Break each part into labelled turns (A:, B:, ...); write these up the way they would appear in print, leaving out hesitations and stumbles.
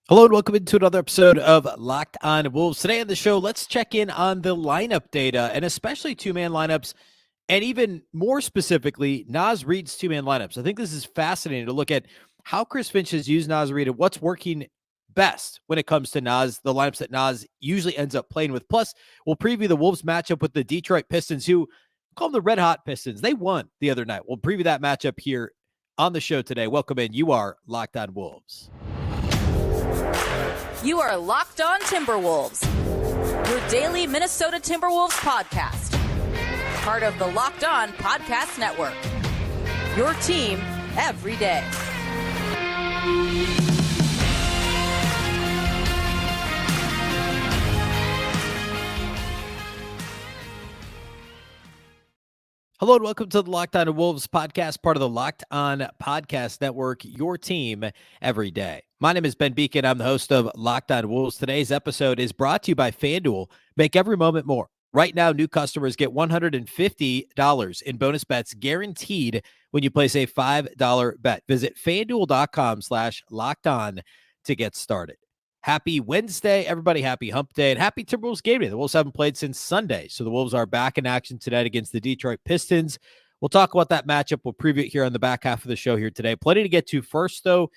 A: Hello and welcome into another episode of Locked On Wolves. Today on the show, let's check in on the lineup data and especially two-man lineups, and even more specifically, Naz Reid's two-man lineups. I think this is fascinating to look at how Chris Finch has used Naz Reid and what's working best when it comes to Naz, the lineups that Naz usually ends up playing with. Plus, we'll preview the Wolves matchup with the Detroit Pistons, who call them the Red Hot Pistons. They won the other night. We'll preview that matchup here on the show today. Welcome in. You are Locked On Wolves.
B: You are Locked On Timberwolves, your daily Minnesota Timberwolves podcast. Part of the Locked On Podcast Network, your team every day.
A: Hello and welcome to the Locked On Wolves podcast, part of the Locked On Podcast Network, your team every day. My name is Ben Beecken. I'm the host of Locked On Wolves. Today's episode is brought to you by FanDuel. Make every moment more. Right now, new customers get $150 in bonus bets guaranteed when you place a $5 bet. Visit FanDuel.com/LockedOn to get started. Happy Wednesday, everybody. Happy Hump Day and happy Timberwolves game day. The Wolves haven't played since Sunday, so the Wolves are back in action tonight against the Detroit Pistons. We'll talk about that matchup. We'll preview it here on the back half of the show here today. Plenty to get to first, though,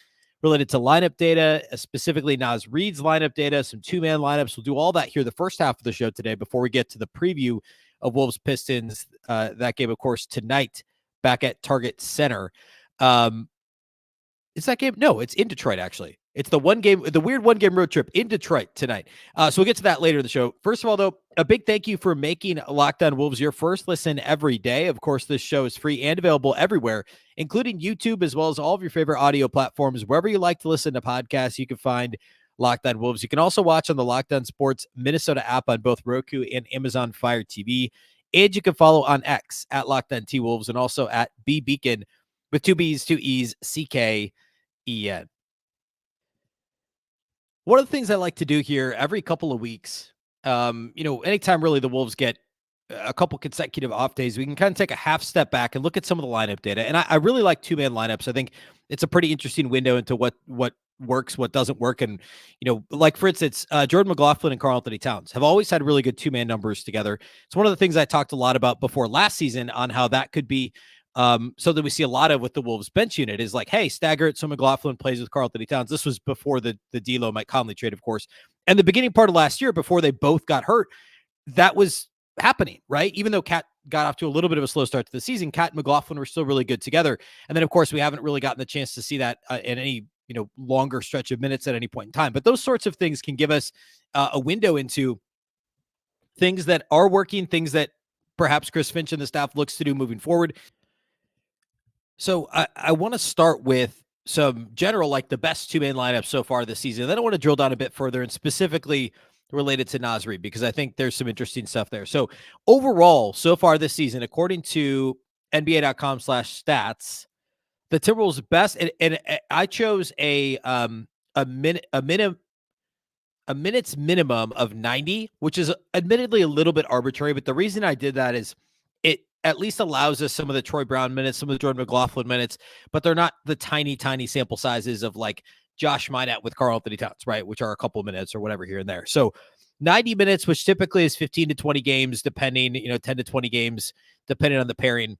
A: related to lineup data, specifically Naz Reid's lineup data, some two-man lineups. We'll do all that here the first half of the show today before we get to the preview of Wolves-Pistons. That game, of course, tonight back at Target Center. Is that game? No, it's in Detroit, actually. It's the weird one-game road trip in Detroit tonight. So we'll get to that later in the show. First of all, though, a big thank you for making Locked On Wolves your first listen every day. Of course, this show is free and available everywhere, including YouTube, as well as all of your favorite audio platforms. Wherever you like to listen to podcasts, you can find Locked On Wolves. You can also watch on the Locked On Sports Minnesota app on both Roku and Amazon Fire TV. And you can follow on X at Locked On T-Wolves and also at Beecken with two B's, two E's, C-K-E-N. One of the things I like to do here every couple of weeks, anytime really the Wolves get a couple consecutive off days, we can kind of take a half step back and look at some of the lineup data. And I really like two-man lineups. I think it's a pretty interesting window into what works, what doesn't work. And, like for instance, Jordan McLaughlin and Karl-Anthony Towns have always had really good two-man numbers together. It's one of the things I talked a lot about before last season on how that could be so that we see a lot of with the Wolves bench unit is like, hey, stagger it so McLaughlin plays with Karl-Anthony Towns. This was before the D'Lo Mike Conley trade, of course. And the beginning part of last year, before they both got hurt, that was happening, right? Even though Cat got off to a little bit of a slow start to the season, Cat and McLaughlin were still really good together. And then, of course, we haven't really gotten the chance to see that in any longer stretch of minutes at any point in time. But those sorts of things can give us a window into things that are working, things that perhaps Chris Finch and the staff looks to do moving forward. So I want to start with some general, like the best two-man lineup so far this season. Then I want to drill down a bit further and specifically related to Naz Reid, because I think there's some interesting stuff there. So overall, so far this season, according to NBA.com/stats, the Timberwolves' best, and I chose a minutes minimum of 90, which is admittedly a little bit arbitrary, but the reason I did that is it at least allows us some of the Troy Brown minutes, some of the Jordan McLaughlin minutes, but they're not the tiny sample sizes of like Josh Minott with Karl-Anthony Towns, right? Which are a couple minutes or whatever here and there. So 90 minutes, which typically is 15 to 20 games, depending, 10 to 20 games, depending on the pairing.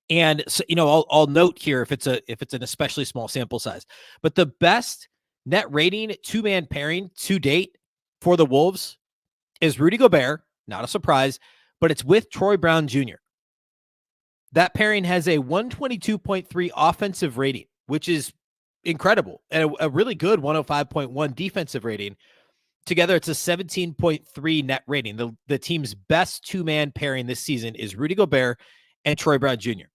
A: And so, I'll note here if it's an especially small sample size, but the best net rating two-man pairing to date for the Wolves is Rudy Gobert. Not a surprise, but it's with Troy Brown Jr. That pairing has a 122.3 offensive rating, which is incredible, and a really good 105.1 defensive rating. Together, it's a 17.3 net rating. The team's best two-man pairing this season is Rudy Gobert and Troy Brown Jr.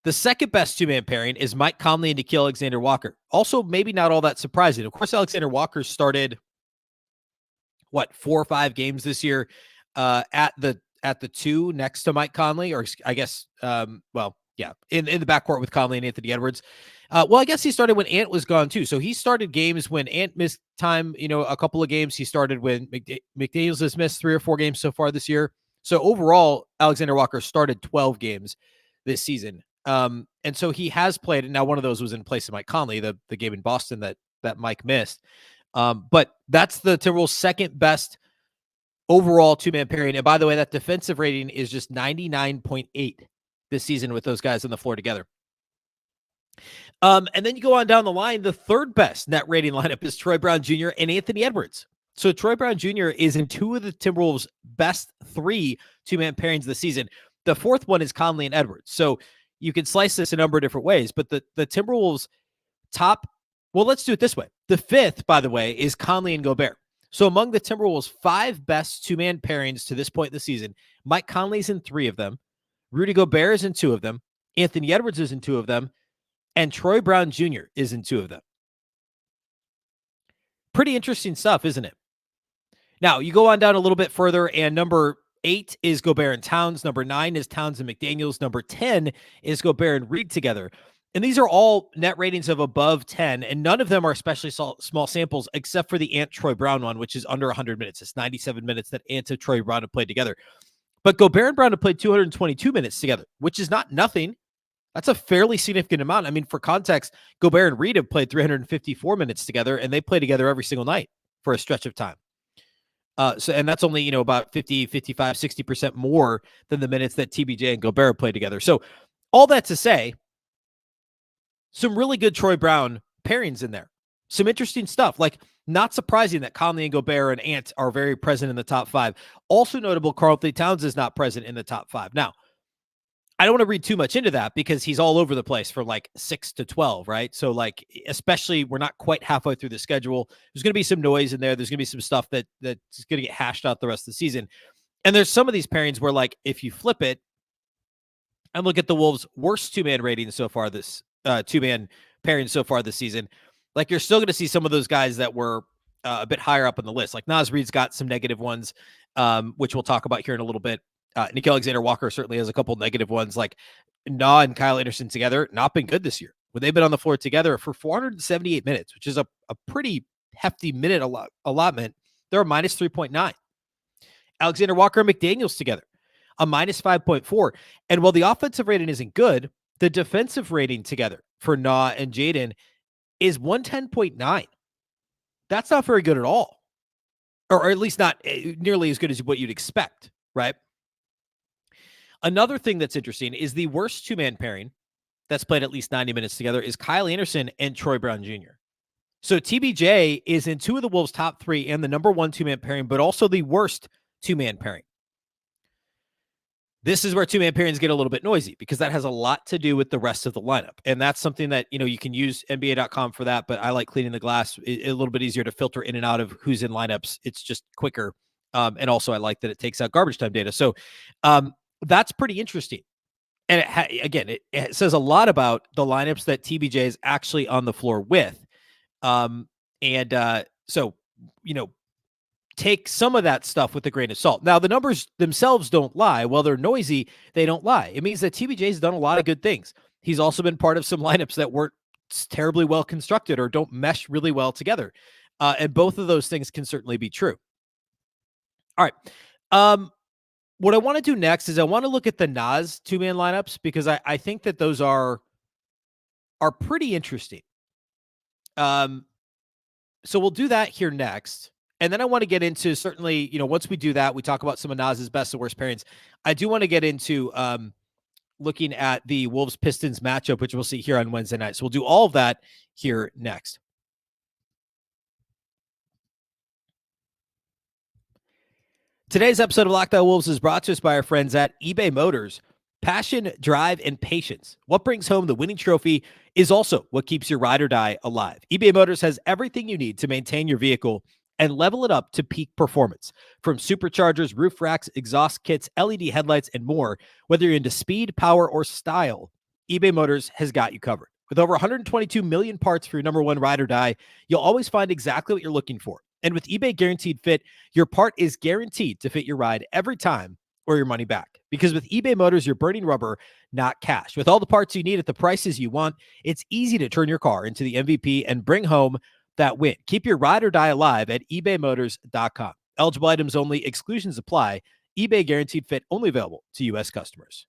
A: The second best two-man pairing is Mike Conley and Nickeil Alexander-Walker. Also, maybe not all that surprising. Of course, Alexander-Walker started 4 or 5 games this year at the 2 next to Mike Conley, or I guess, in the backcourt with Conley and Anthony Edwards. I guess he started when Ant was gone too. So he started games when Ant missed time, a couple of games. He started when McDaniels has missed 3 or 4 games so far this year. So overall, Alexander Walker started 12 games this season And so he has played, and now one of those was in place of Mike Conley, the game in Boston that Mike missed. But that's the Timberwolves' second best overall two-man pairing. And by the way, that defensive rating is just 99.8 this season with those guys on the floor together. And then you go on down the line, the third best net rating lineup is Troy Brown Jr. and Anthony Edwards. So Troy Brown Jr. is in two of the Timberwolves' best three two-man pairings this season. The fourth one is Conley and Edwards. So you can slice this a number of different ways, but the Timberwolves top, well, let's do it this way. The fifth, by the way, is Conley and Gobert. So among the Timberwolves' five best two-man pairings to this point in the season, Mike Conley's in three of them, Rudy Gobert is in two of them, Anthony Edwards is in two of them, and Troy Brown Jr. is in two of them. Pretty interesting stuff, isn't it? Now, you go on down a little bit further, and number 8 is Gobert and Towns. Number 9 is Towns and McDaniels. Number 10 is Gobert and Reid together. And these are all net ratings of above 10, and none of them are especially small samples, except for the Ant Troy Brown one, which is under 100 minutes. It's 97 minutes that Ant and Troy Brown have played together. But Gobert and Brown have played 222 minutes together, which is not nothing. That's a fairly significant amount. I mean, for context, Gobert and Reid have played 354 minutes together, and they play together every single night for a stretch of time. And that's only, about 50, 55, 60% more than the minutes that TBJ and Gobert play together. So all that to say, some really good Troy Brown pairings in there. Some interesting stuff. Like, not surprising that Conley and Gobert and Ant are very present in the top 5. Also notable, Karl-Anthony Towns is not present in the top 5. Now, I don't want to read too much into that because he's all over the place from like 6 to 12, right? So especially we're not quite halfway through the schedule. There's going to be some noise in there. There's going to be some stuff that's going to get hashed out the rest of the season. And there's some of these pairings where, like, if you flip it and look at the Wolves' worst two-man rating so far this two-man pairing so far this season, like, you're still going to see some of those guys that were a bit higher up on the list. Like Naz Reid's got some negative ones, which we'll talk about here in a little bit. Nick Alexander-Walker certainly has a couple negative ones. Like Nah and Kyle Anderson together, not been good this year. When they've been on the floor together for 478 minutes, which is a pretty hefty minute allotment, they're a minus 3.9. Alexander-Walker and McDaniels together, a minus 5.4. And while the offensive rating isn't good, the defensive rating together for Nah and Jaden is 110.9. That's not very good at all. Or at least not nearly as good as what you'd expect, right? Another thing that's interesting is the worst two-man pairing that's played at least 90 minutes together is Kyle Anderson and Troy Brown Jr. So TBJ is in two of the Wolves' top 3 and the number 1 two-man pairing, but also the worst two-man pairing. This is where two-man pairings get a little bit noisy because that has a lot to do with the rest of the lineup. And that's something that, you can use NBA.com for that, but I like cleaning the glass. It's a little bit easier to filter in and out of who's in lineups. It's just quicker. And also I like that it takes out garbage time data. So that's pretty interesting. And it says a lot about the lineups that TBJ is actually on the floor with. So, take some of that stuff with a grain of salt. Now, the numbers themselves don't lie. While they're noisy, they don't lie. It means that TBJ's done a lot of good things. He's also been part of some lineups that weren't terribly well constructed or don't mesh really well together. And both of those things can certainly be true. All right. What I want to do next is I want to look at the Naz two-man lineups because I think that those are pretty interesting. So we'll do that here next. And then I want to get into, certainly, once we do that, we talk about some of Naz's best and worst pairings. I do want to get into looking at the Wolves-Pistons matchup, which we'll see here on Wednesday night. So we'll do all of that here next. Today's episode of Locked On Wolves is brought to us by our friends at eBay Motors. Passion, drive, and patience. What brings home the winning trophy is also what keeps your ride or die alive. eBay Motors has everything you need to maintain your vehicle and level it up to peak performance. From superchargers, roof racks, exhaust kits, LED headlights, and more, whether you're into speed, power, or style, eBay Motors has got you covered. With over 122 million parts for your number one ride or die, you'll always find exactly what you're looking for. And with eBay Guaranteed Fit, your part is guaranteed to fit your ride every time or your money back. Because with eBay Motors, you're burning rubber, not cash. With all the parts you need at the prices you want, it's easy to turn your car into the MVP and bring home that win. Keep your ride or die alive at ebaymotors.com. Eligible items only. Exclusions apply. eBay Guaranteed Fit only available to U.S. customers.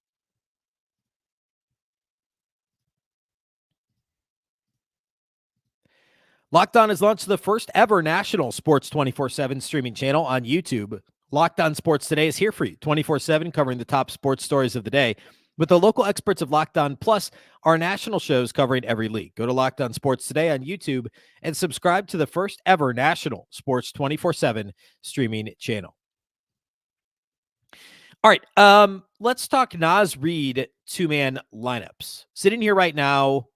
A: Locked On has launched the first ever national sports 24/7 streaming channel on YouTube. Locked On Sports Today is here for you 24/7, covering the top sports stories of the day with the local experts of Locked On, plus our national shows covering every league. Go to Locked On Sports Today on YouTube and subscribe to the first ever national sports 24/7 streaming channel. All right, let's talk Naz Reid two-man lineups. Sitting here right now,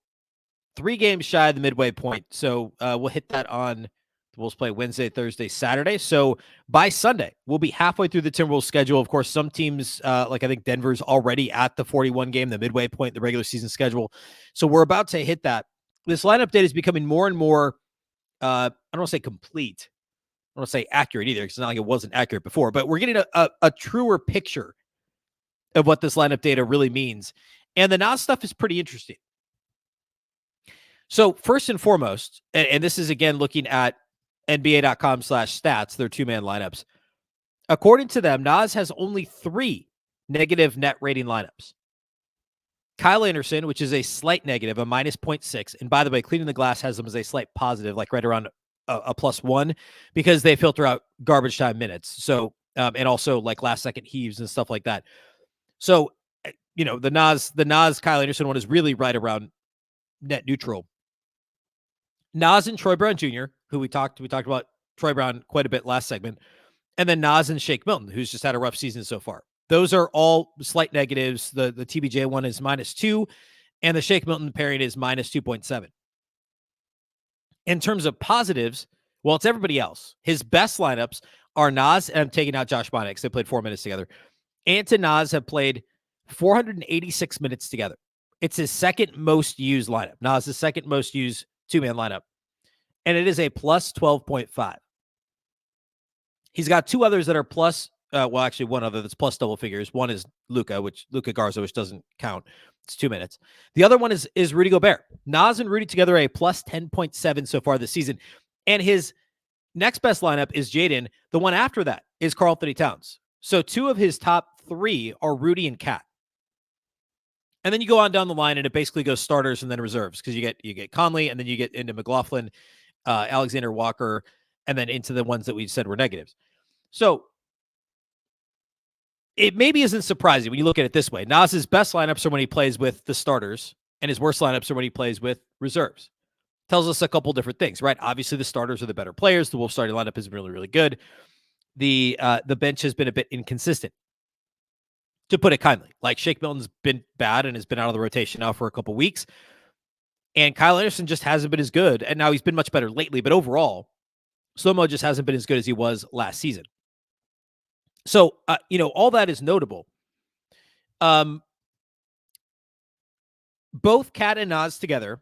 A: 3 games shy of the midway point. So we'll hit that on the Wolves play Wednesday, Thursday, Saturday. So by Sunday, we'll be halfway through the Timberwolves schedule. Of course, some teams, like I think Denver's already at the 41 game, the midway point, the regular season schedule. So we're about to hit that. This lineup data is becoming more and more, I don't want to say complete. I don't want to say accurate either, because it's not like it wasn't accurate before, but we're getting a truer picture of what this lineup data really means. And the Naz stuff is pretty interesting. So first and foremost, and this is again looking at NBA.com/stats, their two-man lineups. According to them, Naz has only 3 negative net rating lineups. Kyle Anderson, which is a slight negative, a minus 0.6. And by the way, Cleaning the Glass has them as a slight positive, like right around a +1, because they filter out garbage time minutes. So, and also like last second heaves and stuff like that. So, the Naz Kyle Anderson one is really right around net neutral. Naz and Troy Brown Jr., who we talked about Troy Brown quite a bit last segment, and then Naz and Shake Milton, who's just had a rough season so far. Those are all slight negatives. The TBJ one is -2, and the Shake Milton pairing is -2.7. In terms of positives, well, it's everybody else. His best lineups are Naz, and I'm taking out Josh Bonnet because they played 4 minutes together. Ant and Naz have played 486 minutes together. It's his second most used lineup. Naz's second most used two-man lineup. And it is a plus 12.5. He's got 2 others that are plus, actually one other that's plus double figures. One is Luka Garza, which doesn't count. It's 2 minutes. The other one is Rudy Gobert. Naz and Rudy together a plus 10.7 so far this season. And his next best lineup is Jaden. The one after that is Karl-Anthony Towns. So 2 of his top 3 are Rudy and Cat. And then you go on down the line, and it basically goes starters and then reserves, because you get Conley, and then you get into McLaughlin, Alexander Walker, and then into the ones that we said were negatives. So it maybe isn't surprising when you look at it this way. Naz's best lineups are when he plays with the starters, and his worst lineups are when he plays with reserves. Tells us a couple different things, right? Obviously, the starters are the better players. The Wolves starting lineup is really, really good. The bench has been a bit inconsistent, to put it kindly. Like, Shake Milton's been bad and has been out of the rotation now for a couple weeks. And Kyle Anderson just hasn't been as good. And now he's been much better lately. But overall, Slow-Mo just hasn't been as good as he was last season. So, all that is notable. Both Kat and Naz together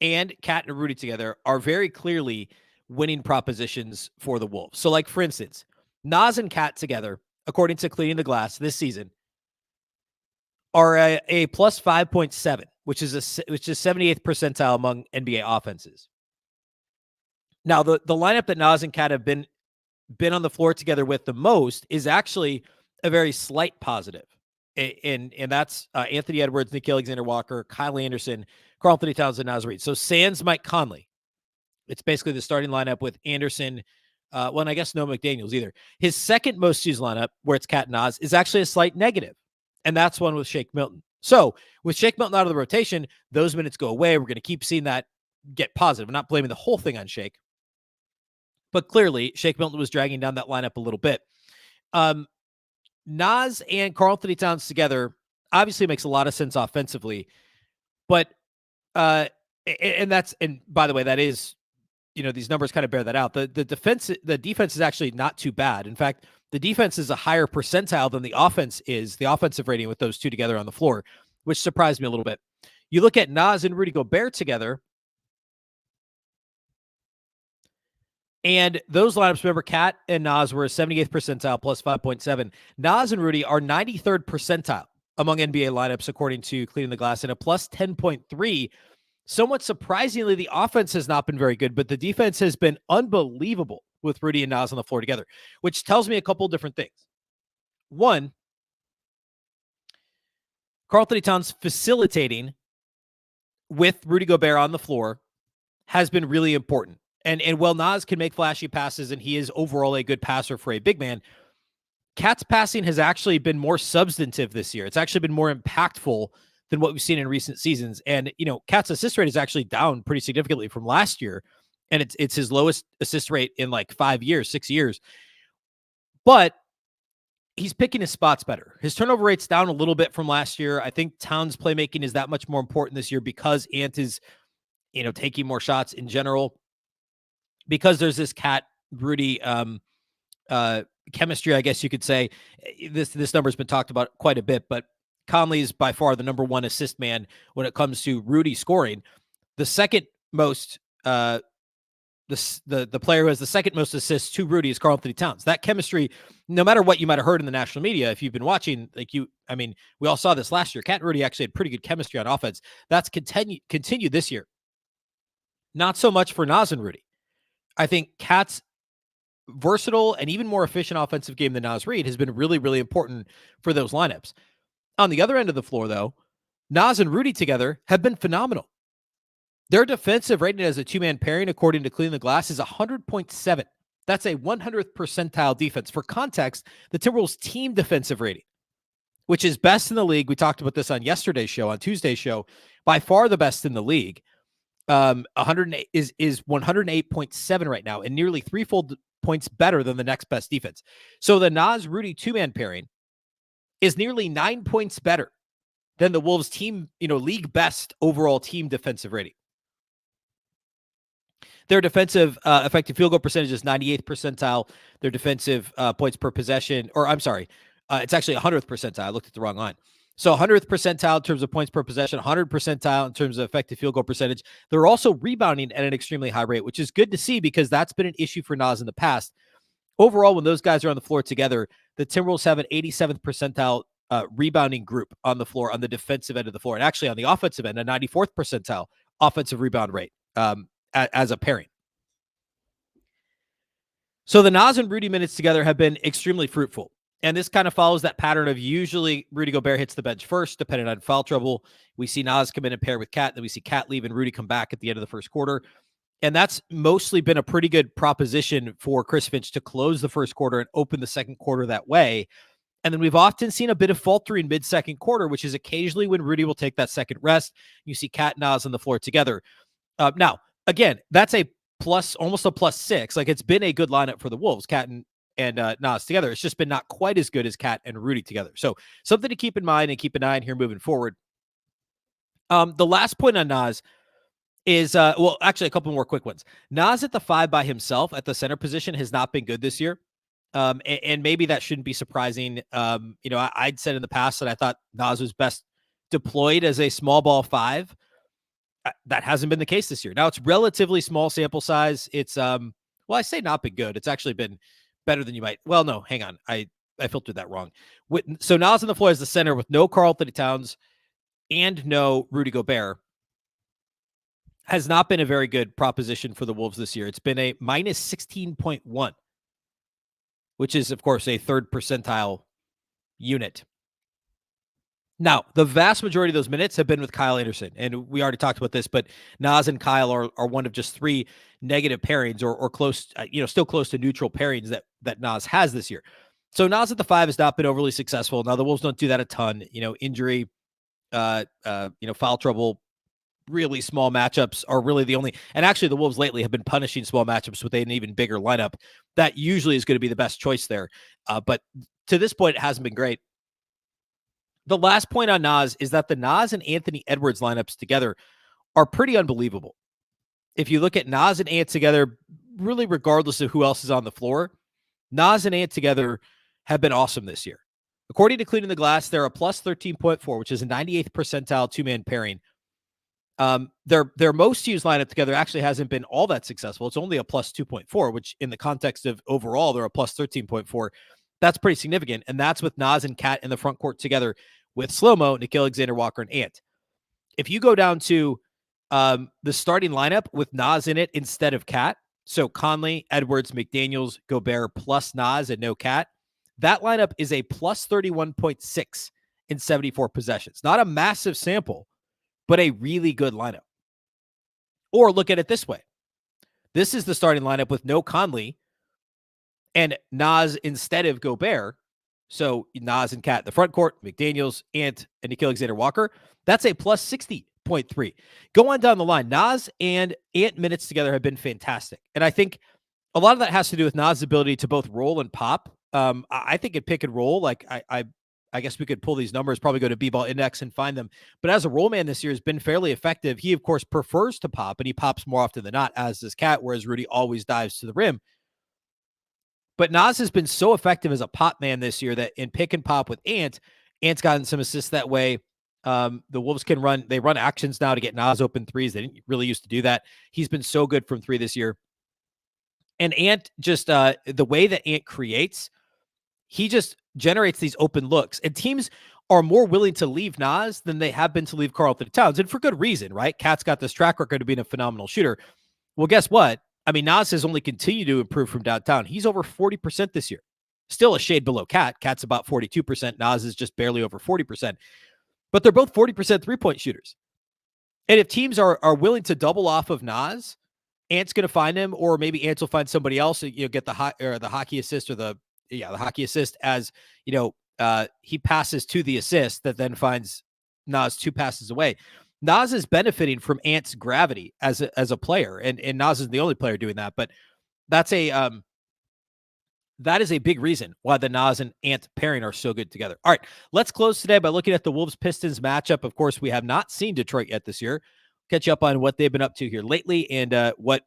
A: and Kat and Rudy together are very clearly winning propositions for the Wolves. So, like, for instance, Naz and Kat together, according to Cleaning the Glass this season, are a plus 5.7, which is 78th percentile among NBA offenses. Now, the lineup that Naz and Kat have been on the floor together with the most is actually a very slight positive. And that's Anthony Edwards, Nick Alexander-Walker, Kyle Anderson, Karl-Anthony Towns, and Naz Reid. So sans Mike Conley, it's basically the starting lineup with Anderson, and I guess no McDaniels either. His second most used lineup, where it's Kat and Naz, is actually a slight negative. And that's one with Shake Milton. So with Shake Milton out of the rotation, those minutes go away. We're going to keep seeing that get positive. I'm not blaming the whole thing on Shake. But clearly, Shake Milton was dragging down that lineup a little bit. Naz and Karl-Anthony Towns together obviously makes a lot of sense offensively. But, and by the way, that is, these numbers kind of bear that out. The defense is actually not too bad. In fact, the defense is a higher percentile than the offense is, the offensive rating with those two together on the floor, which surprised me a little bit. You look at Naz and Rudy Gobert together, and those lineups, remember, Kat and Naz were a 78th percentile plus 5.7. Naz and Rudy are 93rd percentile among NBA lineups, according to Cleaning the Glass, and a plus 10.3. Somewhat surprisingly, the offense has not been very good, but the defense has been unbelievable with Rudy and Naz on the floor together, which tells me a couple different things. One, Karl-Anthony Towns facilitating with Rudy Gobert on the floor has been really important. And while Naz can make flashy passes and he is overall a good passer for a big man, Cat's passing has actually been more substantive this year. It's actually been more impactful than what we've seen in recent seasons. And, Cat's assist rate is actually down pretty significantly from last year. And it's his lowest assist rate in like 5 years, 6 years. But he's picking his spots better. His turnover rate's down a little bit from last year. I think Towns' playmaking is that much more important this year because Ant is, taking more shots in general. Because there's this Cat Rudy chemistry, I guess you could say. This number's been talked about quite a bit, but Conley's by far the number one assist man when it comes to Rudy scoring. The second most, the player who has the second most assists to Rudy is Karl-Anthony Towns. That chemistry, no matter what you might have heard in the national media, if you've been watching, we all saw this last year. Cat and Rudy actually had pretty good chemistry on offense. That's continued this year. Not so much for Naz and Rudy. I think Cat's versatile and even more efficient offensive game than Naz Reid has been really, really important for those lineups. On the other end of the floor, though, Naz and Rudy together have been phenomenal. Their defensive rating as a two-man pairing, according to Clean the Glass, is 100.7. That's a 100th percentile defense. For context, the Timberwolves team defensive rating, which is best in the league. We talked about this on yesterday's show, on Tuesday's show, by far the best in the league. 108 is 108.7 right now, and nearly threefold points better than the next best defense. So the Naz Rudy two-man pairing is nearly 9 points better than the Wolves team, league best overall team defensive rating. Their defensive effective field goal percentage is 98th percentile. Their defensive points per possession, it's actually 100th percentile. I looked at the wrong line. So 100th percentile in terms of points per possession, 100th percentile in terms of effective field goal percentage. They're also rebounding at an extremely high rate, which is good to see because that's been an issue for Naz in the past. Overall, when those guys are on the floor together, the Timberwolves have an 87th percentile rebounding group on the floor on the defensive end of the floor. And actually on the offensive end, a 94th percentile offensive rebound rate as a pairing. So the Naz and Rudy minutes together have been extremely fruitful. And this kind of follows that pattern of usually Rudy Gobert hits the bench first, depending on foul trouble. We see Naz come in and pair with Cat, then we see Cat leave and Rudy come back at the end of the first quarter. And that's mostly been a pretty good proposition for Chris Finch to close the first quarter and open the second quarter that way. And then we've often seen a bit of faltering mid-second quarter, which is occasionally when Rudy will take that second rest. You see Cat and Naz on the floor together. Now, again, that's almost a +6. Like, it's been a good lineup for the Wolves, Cat and Naz together. It's just been not quite as good as Cat and Rudy together. So something to keep in mind and keep an eye on here moving forward. The last point on Naz is, actually a couple more quick ones. Naz at the 5 by himself at the center position has not been good this year. And maybe that shouldn't be surprising. I'd said in the past that I thought Naz was best deployed as a small ball 5. That hasn't been the case this year. Now it's relatively small sample size. It's, I say not been good. It's actually been better than you might. Well, no, hang on. I filtered that wrong. So Naz on the floor as the center with no Karl-Anthony Towns and no Rudy Gobert has not been a very good proposition for the Wolves this year. It's been a minus 16.1, which is, of course, a third percentile unit. Now, the vast majority of those minutes have been with Kyle Anderson, and we already talked about this, but Naz and Kyle are one of just 3 negative pairings or close, still close to neutral pairings that Naz has this year. So Naz at the 5 has not been overly successful. Now, the Wolves don't do that a ton. Injury, foul trouble, really small matchups are really the only, and actually the Wolves lately have been punishing small matchups with an even bigger lineup. That usually is going to be the best choice there. But to this point, it hasn't been great. The last point on Naz is that the Naz and Anthony Edwards lineups together are pretty unbelievable. If you look at Naz and Ant together, really regardless of who else is on the floor, Naz and Ant together have been awesome this year. According to Cleaning the Glass, they're a plus 13.4, which is a 98th percentile two-man pairing. Their most used lineup together actually hasn't been all that successful. It's only a plus 2.4, which in the context of overall, they're a plus 13.4. That's pretty significant. And that's with Naz and Cat in the front court together with Slow-Mo, Nikhil Alexander-Walker, and Ant. If you go down to the starting lineup with Naz in it instead of Cat, so Conley, Edwards, McDaniels, Gobert plus Naz and no Cat, that lineup is a plus 31.6 in 74 possessions. Not a massive sample, but a really good lineup. Or look at it this way. This is the starting lineup with no Conley and Naz instead of Gobert. So Naz and Cat in the front court, McDaniels, Ant, and Nikhil Alexander-Walker. That's a plus 60.3. Go on down the line. Naz and Ant minutes together have been fantastic. And I think a lot of that has to do with Naz's ability to both roll and pop. I think at pick and roll, like I guess we could pull these numbers, probably go to B-Ball Index and find them. But as a roll man this year has been fairly effective. He, of course, prefers to pop, and he pops more often than not, as does Cat, whereas Rudy always dives to the rim. But Naz has been so effective as a pop man this year that in pick and pop with Ant, Ant's gotten some assists that way. The Wolves can run actions now to get Naz open threes. They didn't really used to do that. He's been so good from three this year. And Ant just, the way that Ant creates, he just generates these open looks. And teams are more willing to leave Naz than they have been to leave Karl-Anthony Towns. And for good reason, right? Cat's got this track record of being a phenomenal shooter. Well, guess what? I mean, Naz has only continued to improve from downtown. He's over 40% this year. Still a shade below Cat. Cat's about 42%. Naz is just barely over 40%. But they're both 40% three-point shooters. And if teams are willing to double off of Naz, Ant's going to find him, or maybe Ant will find somebody else. Get the hockey assist or the hockey assist as he passes to the assist that then finds Naz 2 passes away. Naz is benefiting from Ant's gravity as a player, and Naz is the only player doing that. But that is a big reason why the Naz and Ant pairing are so good together. All right, let's close today by looking at the Wolves-Pistons matchup. Of course, we have not seen Detroit yet this year. Catch you up on what they've been up to here lately and what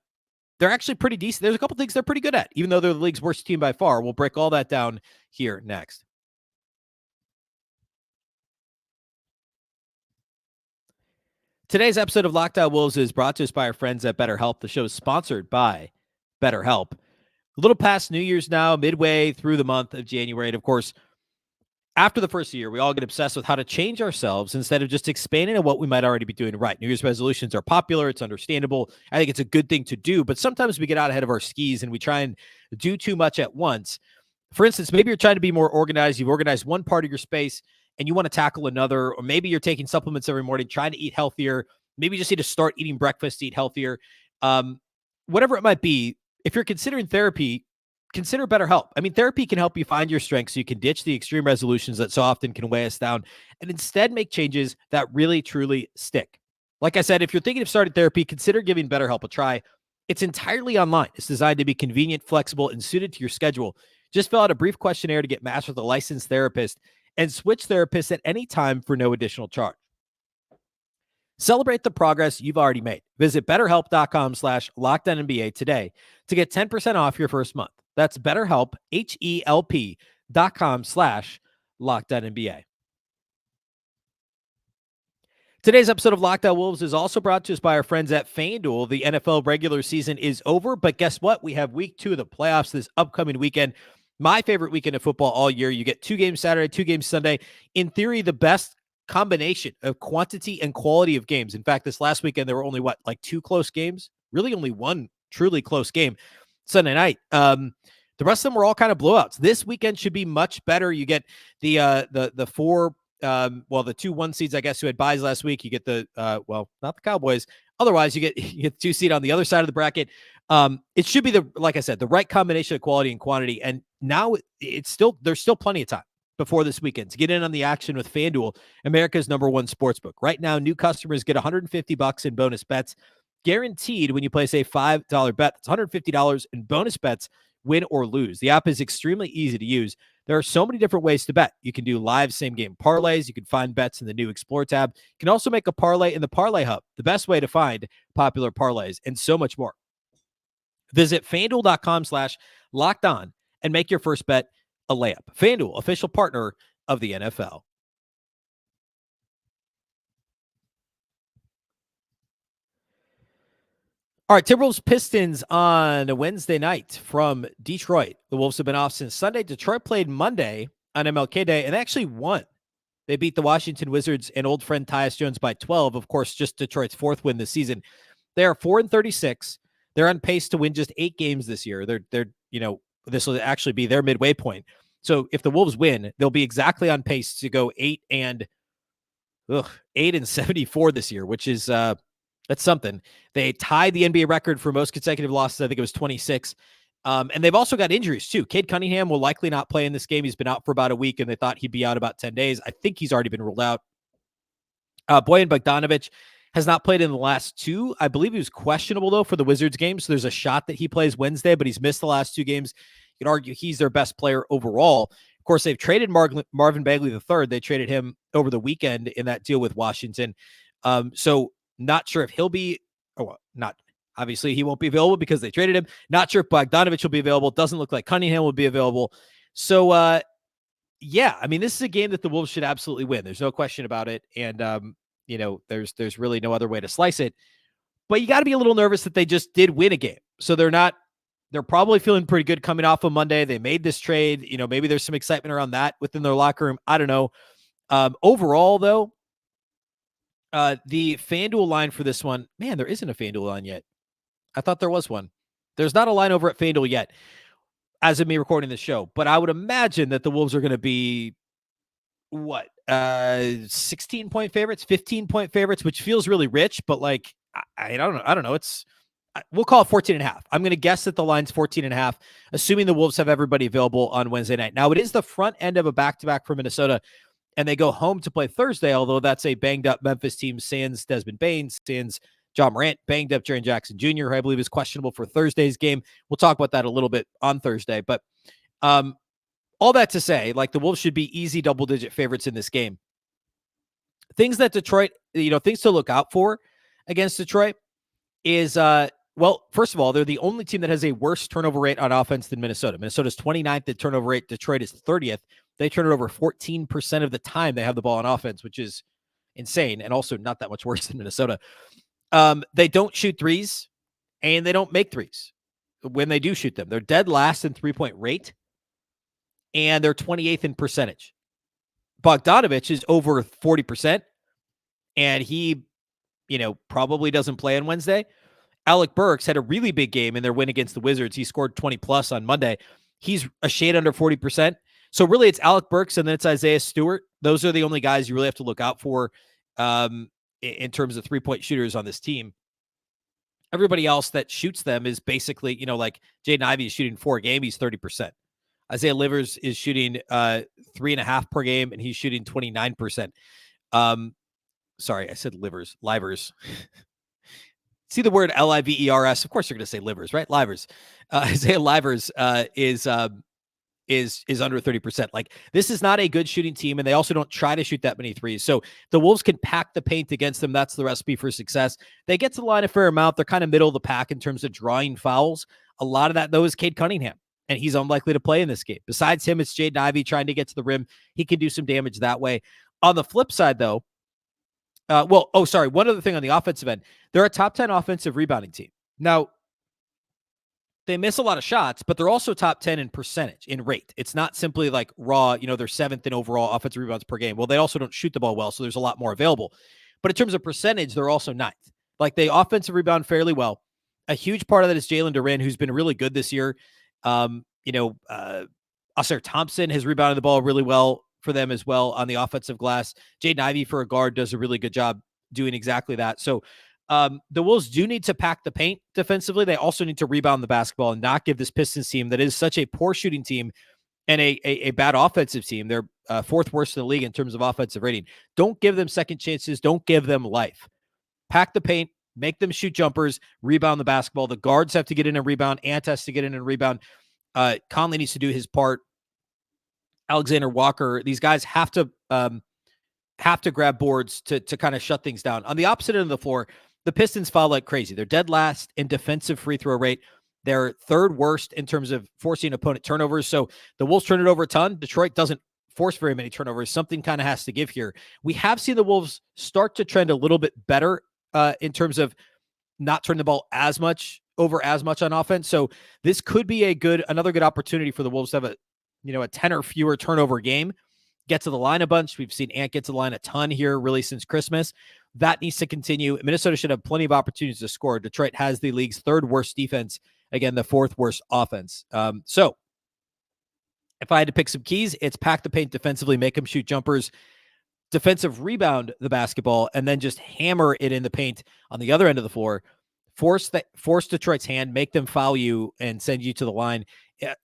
A: they're actually pretty decent. There's a couple things they're pretty good at, even though they're the league's worst team by far. We'll break all that down here next. Today's episode of Locked On Wolves is brought to us by our friends at BetterHelp. The show is sponsored by BetterHelp. A little past New Year's now, midway through the month of January. And of course, after the first year, we all get obsessed with how to change ourselves instead of just expanding on what we might already be doing right. New Year's resolutions are popular. It's understandable. I think it's a good thing to do, but sometimes we get out ahead of our skis and we try and do too much at once. For instance, maybe you're trying to be more organized. You've organized one part of your space and you want to tackle another, or maybe you're taking supplements every morning, trying to eat healthier. Maybe you just need to start eating breakfast to eat healthier. Whatever it might be, if you're considering therapy, consider BetterHelp. I mean, therapy can help you find your strengths so you can ditch the extreme resolutions that so often can weigh us down and instead make changes that really, truly stick. Like I said, if you're thinking of starting therapy, consider giving BetterHelp a try. It's entirely online. It's designed to be convenient, flexible, and suited to your schedule. Just fill out a brief questionnaire to get matched with a licensed therapist and switch therapists at any time for no additional charge. Celebrate the progress you've already made. Visit BetterHelp.com/LockedOnNBA today to get 10% off your first month. That's BetterHelp, HELP.com/LockedOnNBA. Today's episode of Locked On Wolves is also brought to us by our friends at FanDuel. The NFL regular season is over, but guess what? We have week 2 of the playoffs this upcoming weekend. My favorite weekend of football all year. You get 2 games Saturday, 2 games Sunday. In theory, the best combination of quantity and quality of games. In fact, this last weekend, there were only 2 close games? Really only one truly close game Sunday night. The rest of them were all kind of blowouts. This weekend should be much better. You get the 4, the 2 1 seeds, I guess, who had buys last week. You get the, not the Cowboys. Otherwise, you get the 2 seed on the other side of the bracket. It should be like I said, the right combination of quality and quantity. And now there's still plenty of time before this weekend to get in on the action with FanDuel, America's #1 sportsbook. Right now, new customers get $150 in bonus bets guaranteed when you place a $5 bet. That's $150 in bonus bets, win or lose. The app is extremely easy to use. There are so many different ways to bet. You can do live same-game parlays. You can find bets in the new Explore tab. You can also make a parlay in the Parlay Hub, the best way to find popular parlays, and so much more. Visit FanDuel.com/LockedOn and make your first bet a layup. FanDuel, official partner of the NFL. All right, Timberwolves Pistons on a Wednesday night from Detroit. The Wolves have been off since Sunday. Detroit played Monday on MLK Day and actually won. They beat the Washington Wizards and old friend Tyus Jones by 12. Of course, just Detroit's 4th win this season. They are 4-36. They're on pace to win just 8 games this year. This will actually be their midway point. So if the Wolves win, they'll be exactly on pace to go 8-74 this year, which is That's something. They tied the NBA record for most consecutive losses. I think it was 26. And they've also got injuries too. Cade Cunningham will likely not play in this game. He's been out for about a week, and they thought he'd be out about 10 days. I think he's already been ruled out. Bojan Bogdanovic has not played in the last two. I believe he was questionable, though, for the Wizards game. So there's a shot that he plays Wednesday, but he's missed the last two games. You can argue he's their best player overall. Of course, they've traded Marvin Bagley III. They traded him over the weekend in that deal with Washington. So not sure if he'll be, obviously he won't be available because they traded him. Not sure if Bogdanovic will be available. Doesn't look like Cunningham will be available. So, yeah, I mean, this is a game that the Wolves should absolutely win. There's no question about it. And, there's really no other way to slice it. But you got to be a little nervous that they just did win a game. So they're probably feeling pretty good coming off of Monday. They made this trade. Maybe there's some excitement around that within their locker room. I don't know. Overall, though, the FanDuel line for this one, man, there isn't a FanDuel line yet. I thought there was one. There's not a line over at FanDuel yet, as of me recording this show. But I would imagine that the Wolves are going to be 16-point favorites, 15-point favorites, which feels really rich. But like, I don't know. I don't know. We'll call it 14.5. I'm going to guess that the line's 14.5, assuming the Wolves have everybody available on Wednesday night. Now, it is the front end of a back-to-back for Minnesota, and they go home to play Thursday, although that's a banged-up Memphis team, sans Desmond Bane, sans John Morant, banged up Jaren Jackson Jr., who I believe is questionable for Thursday's game. We'll talk about that a little bit on Thursday. But all that to say, like, the Wolves should be easy double-digit favorites in this game. Things that Detroit, things to look out for against Detroit is, first of all, they're the only team that has a worse turnover rate on offense than Minnesota. Minnesota's 29th at turnover rate. Detroit is 30th. They turn it over 14% of the time they have the ball on offense, which is insane, and also not that much worse than Minnesota. They don't shoot threes, and they don't make threes when they do shoot them. They're dead last in three-point rate, and they're 28th in percentage. Bogdanovic is over 40%, and he, probably doesn't play on Wednesday. Alec Burks had a really big game in their win against the Wizards. He scored 20-plus on Monday. He's a shade under 40%. So really it's Alec Burks and then it's Isaiah Stewart. Those are the only guys you really have to look out for in terms of three-point shooters on this team. Everybody else that shoots them is basically, like Jaden Ivey is shooting 4 a game. He's 30%. Isaiah Livers is shooting 3.5 per game, and he's shooting 29%. Sorry, I said Livers. See the word Livers. Of course, you're going to say Livers, right? Livers. Isaiah Livers is under 30%. Like, this is not a good shooting team, and they also don't try to shoot that many threes. So the Wolves can pack the paint against them. That's the recipe for success. They get to the line a fair amount. They're kind of middle of the pack in terms of drawing fouls. A lot of that, though, is Cade Cunningham, and he's unlikely to play in this game. Besides him, it's Jaden Ivey trying to get to the rim. He can do some damage that way. On the flip side, though, one other thing on the offensive end. They're a top 10 offensive rebounding team. Now, they miss a lot of shots, but they're also top 10 in percentage, in rate. It's not simply like raw, they're 7th in overall offensive rebounds per game. Well, they also don't shoot the ball well, so there's a lot more available. But in terms of percentage, they're also 9th. Like, they offensive rebound fairly well. A huge part of that is Jalen Duren, who's been really good this year. Ausar Thompson has rebounded the ball really well for them as well on the offensive glass. Jaden Ivey for a guard does a really good job doing exactly that. So the Wolves do need to pack the paint defensively. They also need to rebound the basketball and not give this Pistons team that is such a poor shooting team and a bad offensive team. They're 4th worst in the league in terms of offensive rating. Don't give them second chances. Don't give them life. Pack the paint, make them shoot jumpers, rebound the basketball. The guards have to get in and rebound. Ant has to get in and rebound. Conley needs to do his part. Alexander Walker, these guys have to grab boards to kind of shut things down. On the opposite end of the floor, the Pistons foul like crazy. They're dead last in defensive free throw rate. They're 3rd worst in terms of forcing opponent turnovers. So the Wolves turn it over a ton. Detroit doesn't force very many turnovers. Something kind of has to give here. We have seen the Wolves start to trend a little bit better in terms of not turning the ball as much on offense. So this could be another good opportunity for the Wolves to have a 10 or fewer turnover game, get to the line a bunch. We've seen Ant get to the line a ton here really since Christmas. That needs to continue. Minnesota should have plenty of opportunities to score. Detroit has the league's 3rd worst defense. Again, the 4th worst offense. So if I had to pick some keys, it's pack the paint defensively, make them shoot jumpers. defensive rebound the basketball, and then just hammer it in the paint on the other end of the floor, force Detroit's hand, make them foul you, and send you to the line.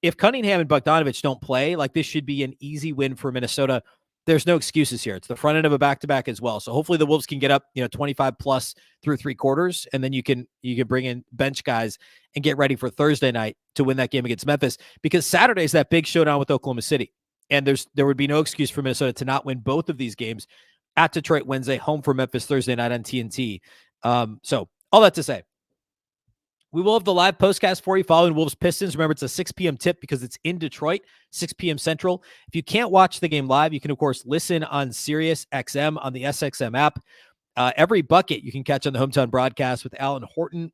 A: If Cunningham and Bogdanovich don't play, like, this should be an easy win for Minnesota. There's no excuses here. It's the front end of a back-to-back as well. So hopefully the Wolves can get up, 25 plus through 3 quarters, and then you can bring in bench guys and get ready for Thursday night to win that game against Memphis, because Saturday's that big showdown with Oklahoma City. And there would be no excuse for Minnesota to not win both of these games at Detroit Wednesday, home for Memphis Thursday night on TNT. So all that to say, we will have the live postcast for you following Wolves-Pistons. Remember, it's a 6 p.m. tip because it's in Detroit, 6 p.m. Central. If you can't watch the game live, you can, of course, listen on Sirius XM on the SXM app. Every bucket you can catch on the Hometown Broadcast with Alan Horton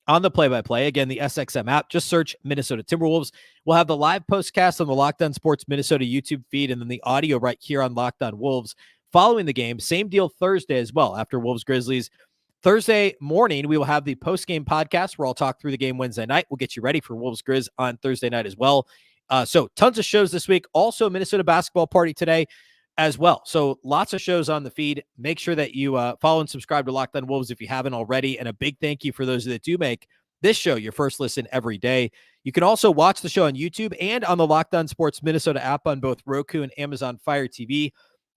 A: on the play-by-play. Again, the SXM app. Just search Minnesota Timberwolves. We'll have the live postcast on the Locked On Sports Minnesota YouTube feed, and then the audio right here on Locked On Wolves following the game. Same deal Thursday as well after Wolves-Grizzlies. Thursday morning, we will have the post-game podcast where I'll talk through the game Wednesday night. We'll get you ready for Wolves-Grizz on Thursday night as well. So tons of shows this week. Also, Minnesota basketball party today as well. So lots of shows on the feed. Make sure that you follow and subscribe to Locked On Wolves if you haven't already. And a big thank you for those that do make this show your first listen every day. You can also watch the show on YouTube and on the Locked On Sports Minnesota app on both Roku and Amazon Fire TV.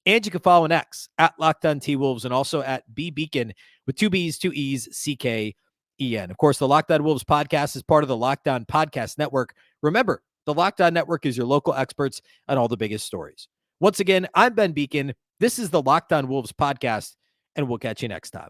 A: And you can follow an X at Locked On T-Wolves and also at Beecken with 2 B's, 2 E's, CKEN. Of course, the Locked On Wolves podcast is part of the Locked On Podcast Network. Remember, the Locked On Network is your local experts on all the biggest stories. Once again, I'm Ben Beecken. This is the Locked On Wolves podcast, and we'll catch you next time.